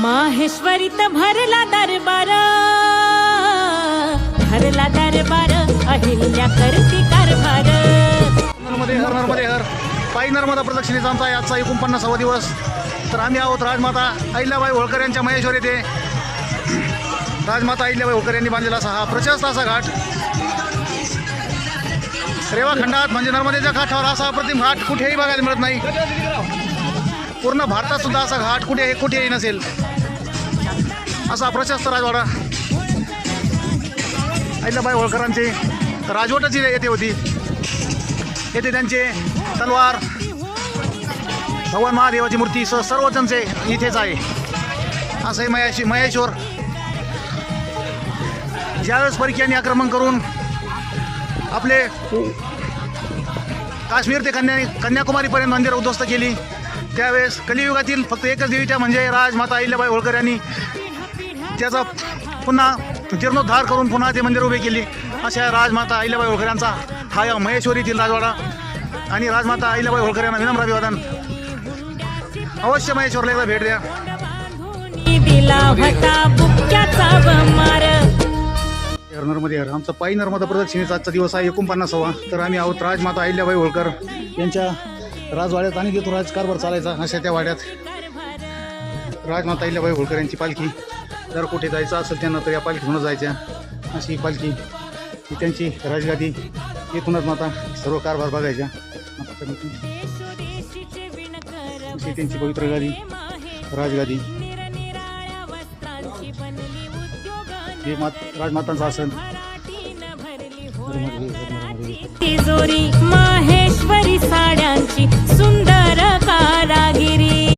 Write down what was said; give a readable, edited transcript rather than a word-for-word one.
माहेश्वरीत भरला दरबार, भरला दरबार, अहिल्या करती कारभार. नर्मदे हर नर्मदे हर. पायी नर्मदा प्रदक्षिणेचा आमचा आजचा 49वा दिवस. तर आम्ही आहोत राजमाता अहिल्याबाई होळकर यांच्या महेश्वर येथे. राजमाता अहिल्याबाई होळकर यांनी बांधलेला असा हा प्रशस्त असा घाट. रेवाखंडात म्हणजे नर्मदेच्या काठावर असा अप्रतिम घाट कुठेही बघायला मिळत नाही. पूर्ण भारतात सुद्धा असा घाट कुठेही नसेल. असा प्रशस्त राजवाडा अहिल्याबाई होळकरांची राजवटच येथे होती. येथे त्यांचे तलवार, भगवान महादेवाची मूर्ती सर्व त्यांचे इथेच आहे. असंही महेश्वर ज्यावेळेस परकीयांनी आक्रमण करून आपले काश्मीर ते कन्याकुमारीपर्यंत मंदिरं उद्ध्वस्त केली, त्यावेळेस कलियुगातील फक्त एकच देवीच्या म्हणजे राजमाता अहिल्याबाई होळकर यांनी त्याचा पुन्हा जीर्णोद्धार करून पुन्हा ते मंदिर उभे केली. अशा राजमाता अहिल्याबाई होळकर यांचा हा या महेश्वरीतील राजवाडा. आणि राजमाता अहिल्याबाई होळकर यांना विनम्र अभिवादन. अवश्य महेश्वरला एकदा भेट द्या. दिला होता बुक्क्याचा बमार. नर्मदे हर. आमचा पायी नर्मदा प्रदक्षिणेचा आजचा दिवस आहे 49वा. तर आम्ही आहोत राजमाता अहिल्याबाई होळकर यांच्या राजवाड्यात आणि तिथून राजकारभार चालायचा अशा त्या वाड्यात. राजमाता अहिल्याबाई होळकर यांची पालखी जर कुठे जायचं असेल त्यांना तर या पालखीतूनच जायच्या. अशी पालखी ही त्यांची राजगादी. इथूनच माता सर्व कारभार बघायच्या. अशी त्यांची पवित्र गादी राजगादी. हे राजमातांचं आसन. तिजोरी माहेश्वरी साड्यांची सुंदर कारागिरी.